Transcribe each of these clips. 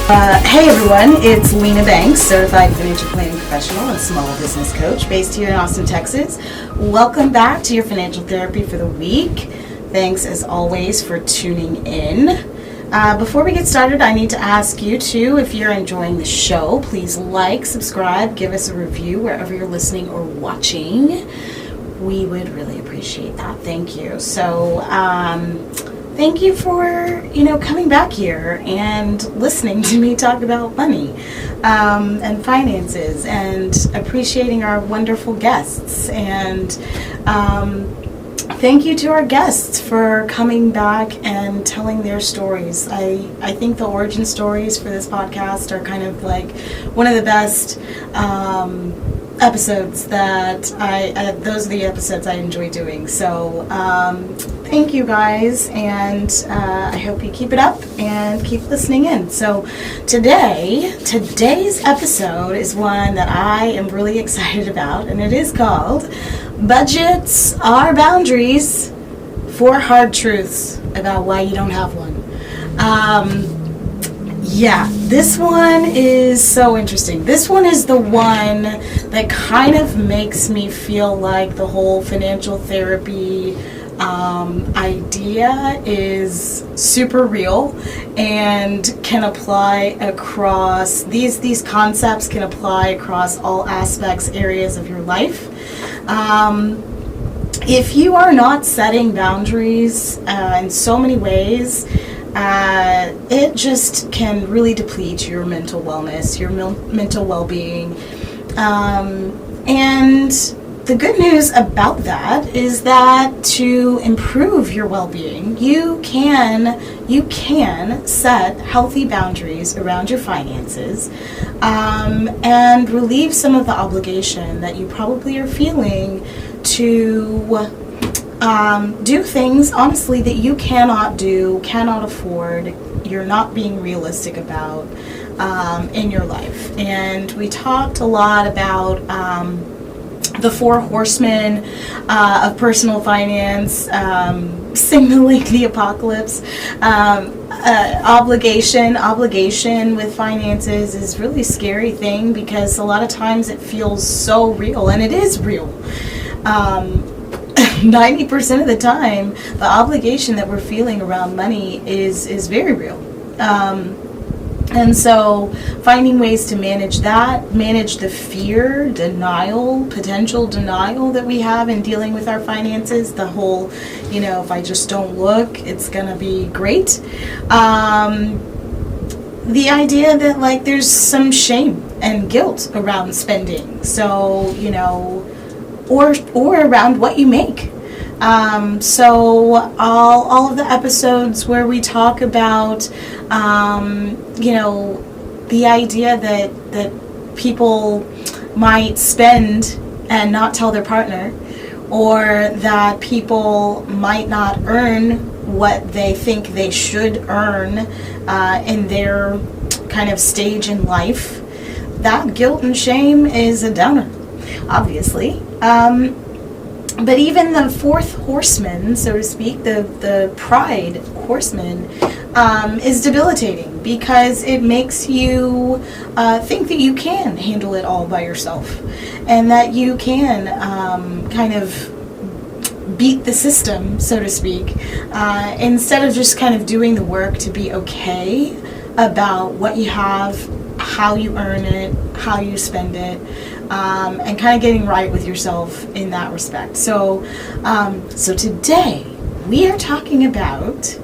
Hey everyone, it's Lena Banks, Certified Financial Planning Professional and Small Business Coach based here in Austin, Texas. Welcome back to your Financial Therapy for the Week. Thanks as always for tuning in. Before we get started, I need to ask you to, if you're enjoying the show, please like, subscribe, give us a review wherever you're listening or watching. We would really appreciate that. Thank you. So, thank you for, coming back here and listening to me talk about money and finances and appreciating our wonderful guests. And thank you to our guests for coming back and telling their stories. I think the origin stories for this podcast are kind of like one of the best episodes that those are the episodes I enjoy doing. So thank you guys, and I hope you keep it up and keep listening in. So today's episode is one that I am really excited about, and it is called Budgets Are Boundaries, 4 Hard Truths About Why You Don't Have One. This one is so interesting. This one is the one that kind of makes me feel like the whole financial therapy idea is super real and can apply across, these concepts can apply across all aspects, areas of your life. If you are not setting boundaries in so many ways, it just can really deplete your mental wellness, your mental well-being. And the good news about that is that to improve your well-being, you can set healthy boundaries around your finances and relieve some of the obligation that you probably are feeling to do things, honestly, that you cannot do, cannot afford, you're not being realistic about in your life. And we talked a lot about the 4 horsemen of personal finance, signaling the apocalypse. Obligation with finances is really a scary thing because a lot of times it feels so real, and it is real. 90% of the time, the obligation that we're feeling around money is very real. And so finding ways to manage that, manage the fear, potential denial that we have in dealing with our finances, the whole, if I just don't look, it's going to be great. The idea that there's some shame and guilt around spending. So, or around what you make. So all of the episodes where we talk about, the idea that people might spend and not tell their partner, or that people might not earn what they think they should earn in their kind of stage in life, that guilt and shame is a downer, obviously. But even the 4th horseman, so to speak, the pride horseman, is debilitating because it makes you think that you can handle it all by yourself, and that you can kind of beat the system, so to speak, instead of just kind of doing the work to be okay about what you have, how you earn it, how you spend it. And kind of getting right with yourself in that respect. So today we are talking about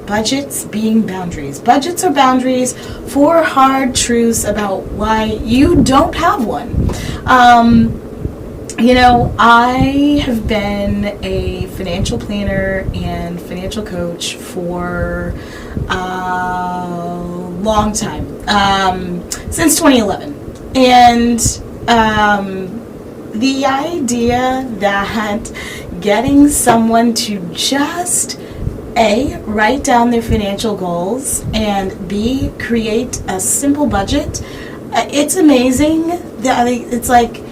budgets being boundaries. Budgets are boundaries, 4 hard truths about why you don't have one. I have been a financial planner and financial coach for a long time, since 2011. And the idea that getting someone to just A, write down their financial goals, and B, create a simple budget, it's amazing. It's like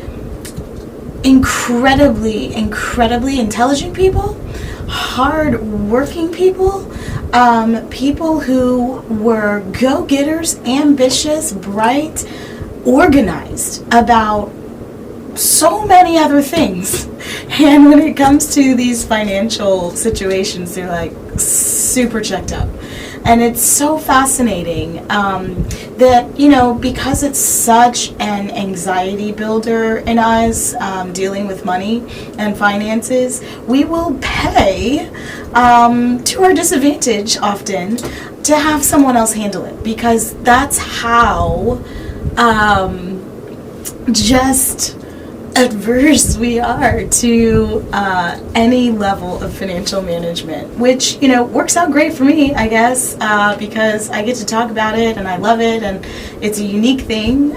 incredibly intelligent people, hard-working people people who were go-getters, ambitious, bright, organized about so many other things. And when it comes to these financial situations, they're like super checked up. And it's so fascinating that, because it's such an anxiety builder in us, dealing with money and finances, we will pay to our disadvantage often to have someone else handle it, because that's how just adverse we are to any level of financial management, which works out great for me, I guess, because I get to talk about it and I love it, and it's a unique thing,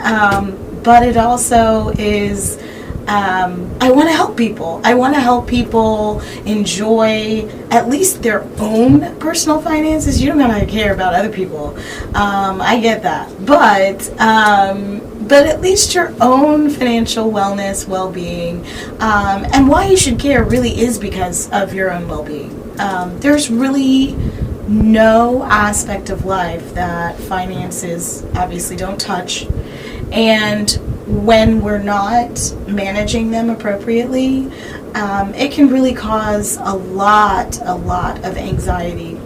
but it also is I want to help people. I want to help people enjoy at least their own personal finances. You don't gotta care about other people. I get that, but at least your own financial wellness, well-being, and why you should care really is because of your own well-being. There's really no aspect of life that finances obviously don't touch, and when we're not managing them appropriately, it can really cause a lot of anxiety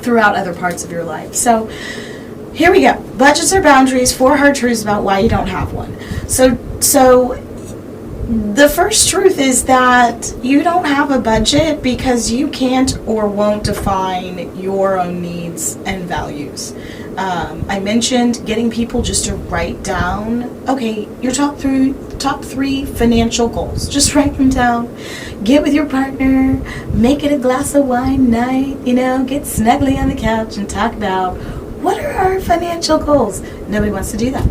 throughout other parts of your life. So here we go. Budgets are boundaries, 4 hard truths about why you don't have one. So the first truth is that you don't have a budget because you can't or won't define your own needs and values. I mentioned getting people just to write down, okay, your top three financial goals. Just write them down. Get with your partner, make it a glass of wine night, get snuggly on the couch and talk about what are our financial goals. Nobody wants to do that.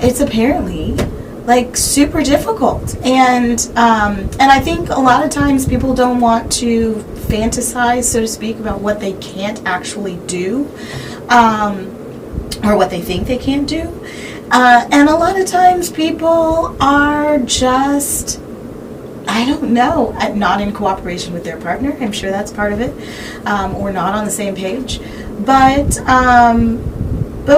It's apparently super difficult, and I think a lot of times people don't want to fantasize, so to speak, about what they can't actually do, or what they think they can't do, and a lot of times people are just, I don't know, not in cooperation with their partner. I'm sure that's part of it, or not on the same page, but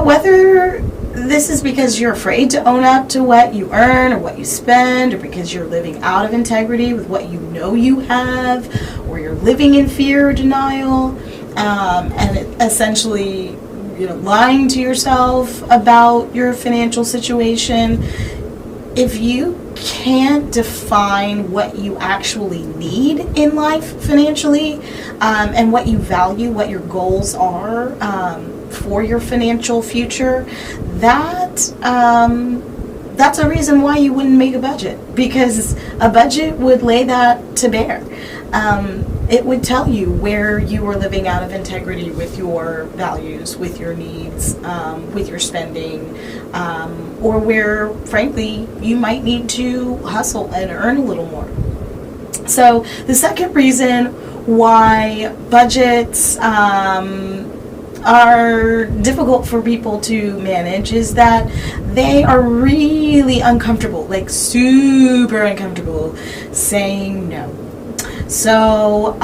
whether this is because you're afraid to own up to what you earn or what you spend, or because you're living out of integrity with what you have, or you're living in fear or denial, and essentially lying to yourself about your financial situation. If you can't define what you actually need in life financially, and what you value, what your goals are for your financial future, that's a reason why you wouldn't make a budget, because a budget would lay that to bear. It would tell you where you are living out of integrity with your values, with your needs, with your spending, or where, frankly, you might need to hustle and earn a little more. So the second reason why budgets are difficult for people to manage is that they are really uncomfortable, super uncomfortable, saying no. So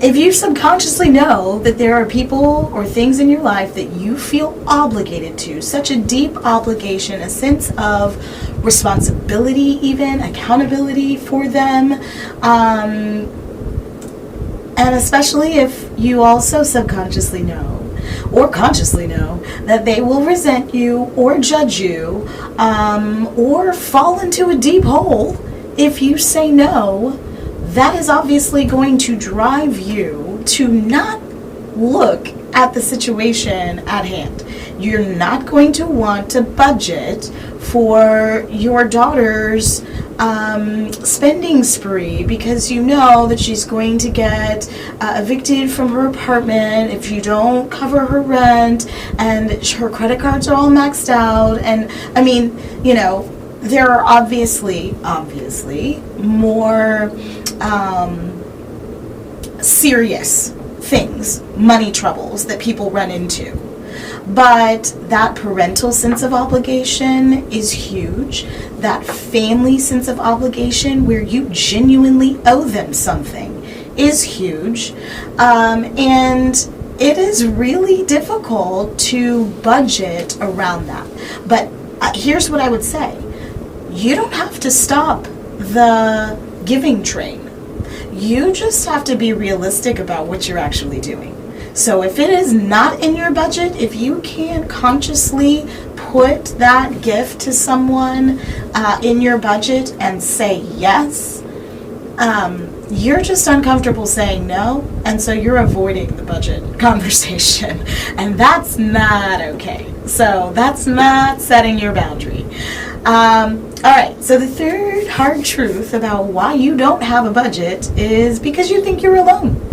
if you subconsciously know that there are people or things in your life that you feel obligated to, such a deep obligation, a sense of responsibility, even accountability for them, and especially if you also subconsciously know or consciously know that they will resent you or judge you, or fall into a deep hole if you say no, that is obviously going to drive you to not look at the situation at hand. You're not going to want to budget for your daughter's spending spree, because you know that she's going to get evicted from her apartment if you don't cover her rent, and her credit cards are all maxed out. And I mean, there are obviously more serious things, money troubles that people run into. But that parental sense of obligation is huge. That family sense of obligation where you genuinely owe them something is huge. And it is really difficult to budget around that. But here's what I would say. You don't have to stop the giving train. You just have to be realistic about what you're actually doing. So if it is not in your budget, if you can't consciously put that gift to someone in your budget and say yes, you're just uncomfortable saying no, and so you're avoiding the budget conversation, and that's not okay. So that's not setting your boundary. All right, so the third hard truth about why you don't have a budget is because you think you're alone.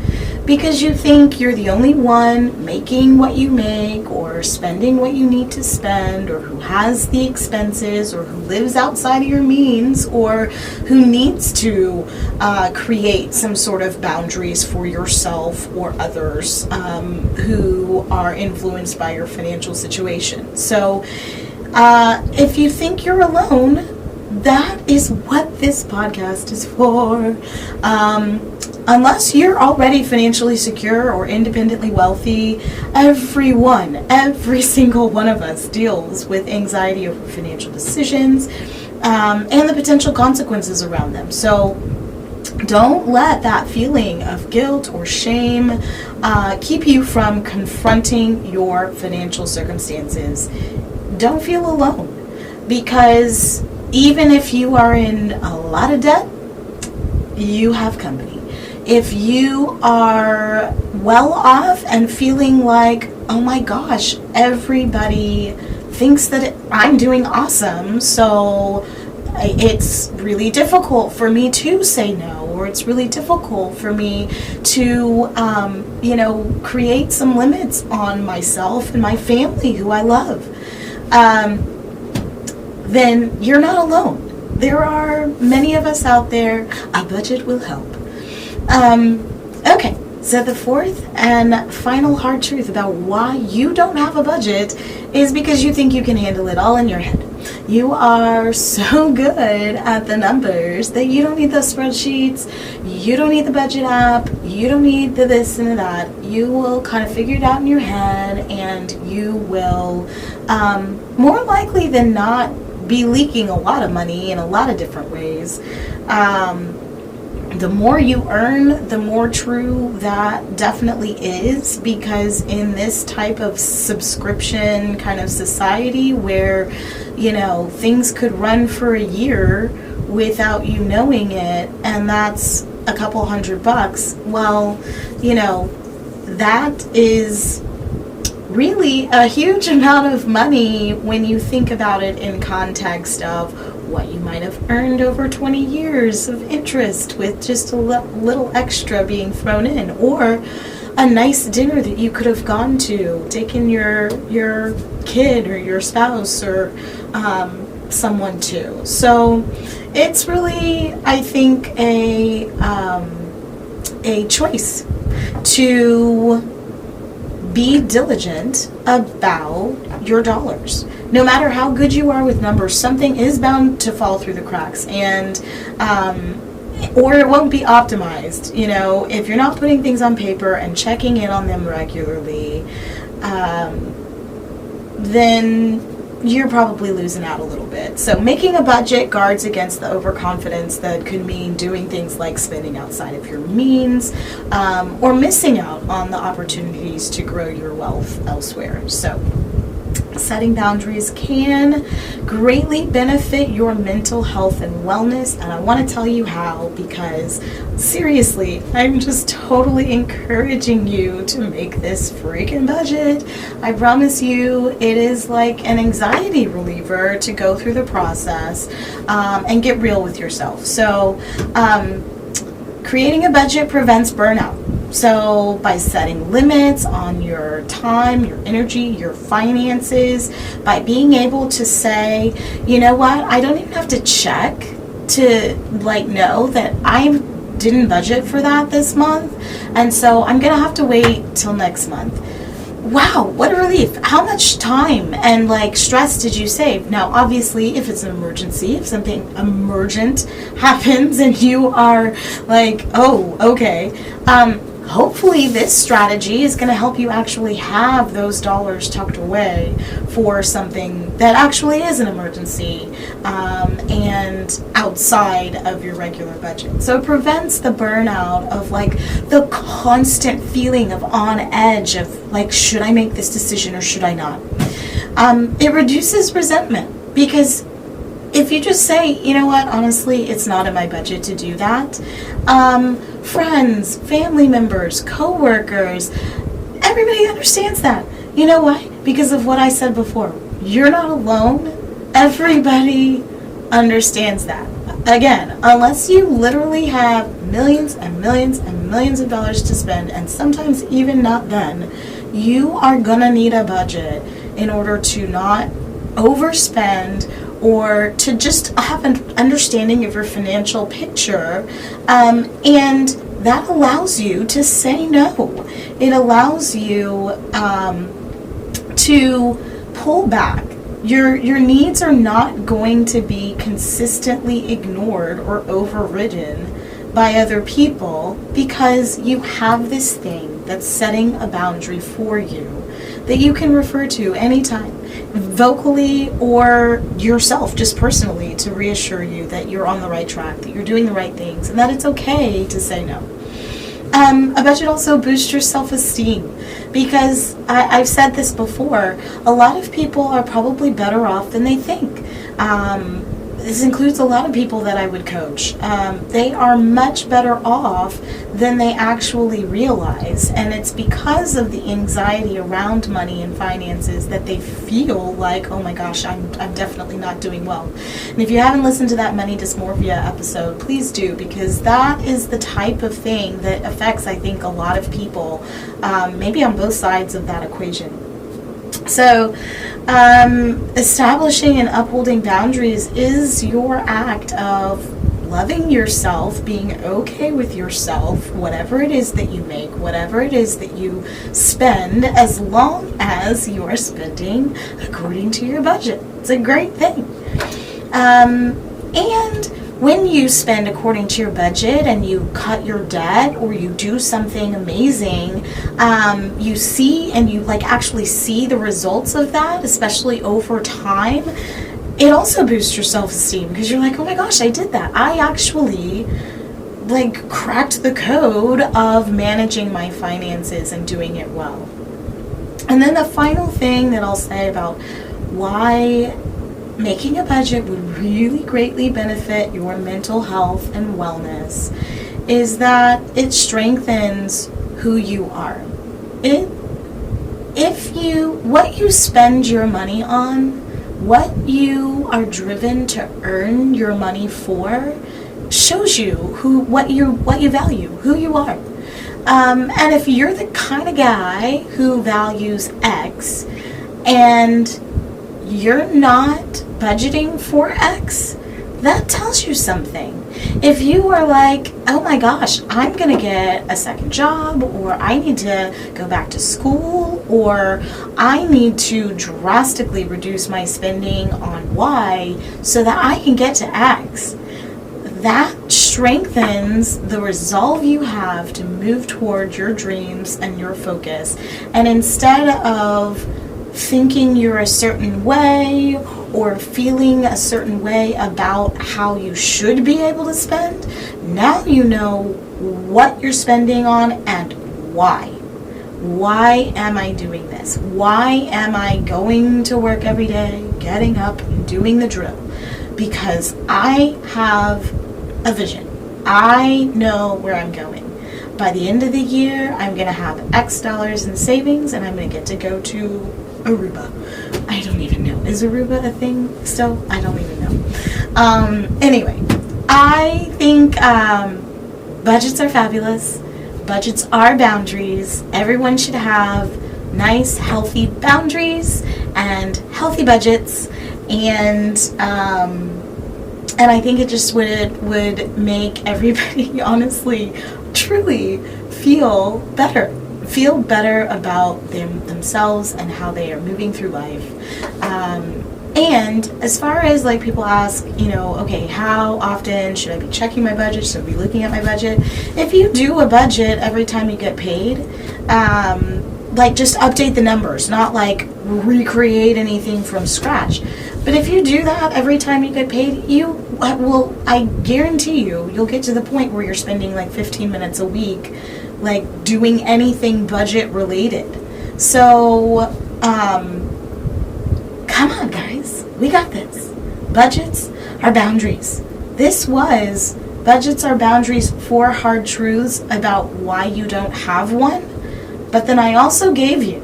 Because you think you're the only one making what you make or spending what you need to spend, or who has the expenses, or who lives outside of your means, or who needs to create some sort of boundaries for yourself or others who are influenced by your financial situation. So if you think you're alone, that is what this podcast is for. Unless you're already financially secure or independently wealthy, every single one of us deals with anxiety over financial decisions and the potential consequences around them. So don't let that feeling of guilt or shame keep you from confronting your financial circumstances. Don't feel alone, because even if you are in a lot of debt, you have company. If you are well off and feeling like, oh my gosh, everybody thinks that I'm doing awesome, so it's really difficult for me to say no, or it's really difficult for me to, create some limits on myself and my family who I love, then you're not alone. There are many of us out there. A budget will help. Okay, so the fourth and final hard truth about why you don't have a budget is because you think you can handle it all in your head. You are so good at the numbers that you don't need those spreadsheets, you don't need the budget app, you don't need the this and the that. You will kind of figure it out in your head, and you will, more likely than not, be leaking a lot of money in a lot of different ways. The more you earn, the more true that definitely is, because in this type of subscription kind of society where, things could run for a year without you knowing it, and that's a couple $100, well, that is really a huge amount of money when you think about it in context of what you might have earned over 20 years of interest with just a little extra being thrown in, or a nice dinner that you could have gone to, taken your kid or your spouse or someone to. So it's really, I think, a choice to be diligent about your dollars. No matter how good you are with numbers, something is bound to fall through the cracks, and or it won't be optimized. If you're not putting things on paper and checking in on them regularly, then you're probably losing out a little bit. So making a budget guards against the overconfidence that could mean doing things like spending outside of your means, or missing out on the opportunities to grow your wealth elsewhere. So setting boundaries can greatly benefit your mental health and wellness, and I want to tell you how, because seriously, I'm just totally encouraging you to make this freaking budget. I promise you, it is like an anxiety reliever to go through the process and get real with yourself. So creating a budget prevents burnout. So by setting limits on your time, your energy, your finances, by being able to say, you know what, I don't even have to check to know that I didn't budget for that this month, and so I'm gonna have to wait till next month. wow, what a relief. How much time and like stress did you save? Now, obviously, if it's an emergency, if something emergent happens and you are like, oh, okay, hopefully this strategy is going to help you actually have those dollars tucked away for something that actually is an emergency, and outside of your regular budget. So it prevents the burnout of like the constant feeling of on edge of like, should I make this decision or should I not? It reduces resentment, because if you just say, you know what, honestly, it's not in my budget to do that, friends, family members, co-workers, everybody understands that. You know why? Because of what I said before. You're not alone. Everybody understands that. Again, unless you literally have millions and millions and millions of dollars to spend, and sometimes even not then, you are gonna need a budget in order to not overspend, or to just have an understanding of your financial picture, and that allows you to say no. It allows you to pull back. Your needs are not going to be consistently ignored or overridden by other people, because you have this thing that's setting a boundary for you that you can refer to anytime, vocally or yourself, just personally, to reassure you that you're on the right track, that you're doing the right things, and that it's okay to say no. A budget also boosts your self-esteem, because I've said this before, a lot of people are probably better off than they think. This includes a lot of people that I would coach. They are much better off than they actually realize, and it's because of the anxiety around money and finances that they feel like, oh my gosh, I'm definitely not doing well. And if you haven't listened to that money dysmorphia episode, please do, because that is the type of thing that affects, I think, a lot of people, maybe on both sides of that equation. So, establishing and upholding boundaries is your act of loving yourself, being okay with yourself, whatever it is that you make, whatever it is that you spend, as long as you are spending according to your budget. It's a great thing. And when you spend according to your budget and you cut your debt, or you do something amazing, you see, and you like actually see the results of that, especially over time, it also boosts your self-esteem, because you're like, oh my gosh, I did that. I actually like cracked the code of managing my finances and doing it well. And then the final thing that I'll say about why making a budget would really greatly benefit your mental health and wellness is that it strengthens who you are. What you spend your money on, what you are driven to earn your money for, shows you what you value, who you are. And if you're the kind of guy who values X and you're not budgeting for X, that tells you something. If you are like, oh my gosh, I'm going to get a second job, or I need to go back to school, or I need to drastically reduce my spending on Y so that I can get to X, that strengthens the resolve you have to move towards your dreams and your focus. And instead of thinking you're a certain way or feeling a certain way about how you should be able to spend, now you know what you're spending on and why. Why am I doing this? Why am I going to work every day, getting up and doing the drill? Because I have a vision. I know where I'm going. By the end of the year, I'm going to have X dollars in savings, and I'm going to get to go to Aruba. I don't even know. Is Aruba a thing still? I don't even know. Anyway, I think budgets are fabulous. Budgets are boundaries. Everyone should have nice, healthy boundaries and healthy budgets. And I think it just would make everybody, honestly, truly feel better. feel better about themselves and how they are moving through life. And as far as like people ask, okay, how often should I be checking my budget? Should I be looking at my budget? If you do a budget every time you get paid, like just update the numbers, not like recreate anything from scratch. But if you do that every time you get paid, I guarantee you'll get to the point where you're spending like 15 minutes a week like doing anything budget related. So, come on guys, we got this. Budgets are boundaries. Budgets are boundaries, 4 hard truths about why you don't have one. But then I also gave you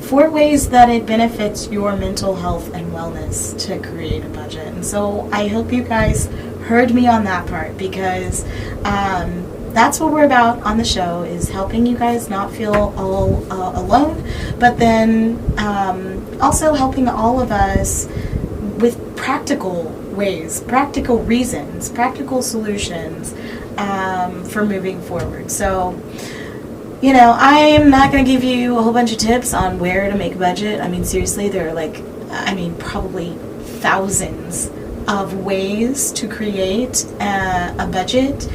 4 ways that it benefits your mental health and wellness to create a budget. And so I hope you guys heard me on that part, because that's what we're about on the show, is helping you guys not feel all alone, but then also helping all of us with practical ways, practical reasons, practical solutions for moving forward. So, I am not going to give you a whole bunch of tips on where to make a budget. I mean, seriously, there are probably thousands of ways to create a budget.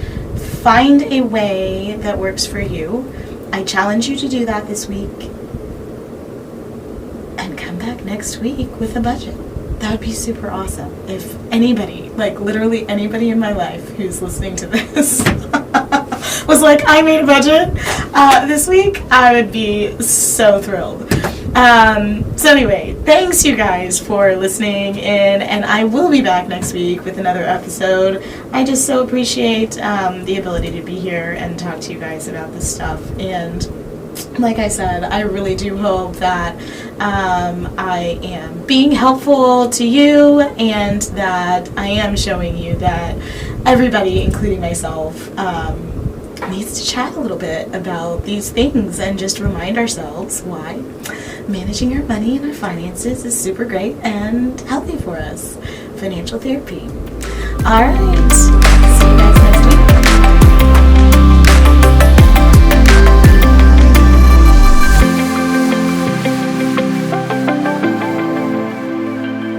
Find a way that works for you. I challenge you to do that this week. And come back next week with a budget. That would be super awesome. If anybody, like literally anybody in my life who's listening to this was like, I made a budget this week, I would be so thrilled. So anyway, thanks you guys for listening in, and I will be back next week with another episode. I just so appreciate the ability to be here and talk to you guys about this stuff. And like I said, I really do hope that I am being helpful to you, and that I am showing you that everybody, including myself, needs to chat a little bit about these things and just remind ourselves why managing our money and our finances is super great and healthy for us. Financial therapy. All right. See you guys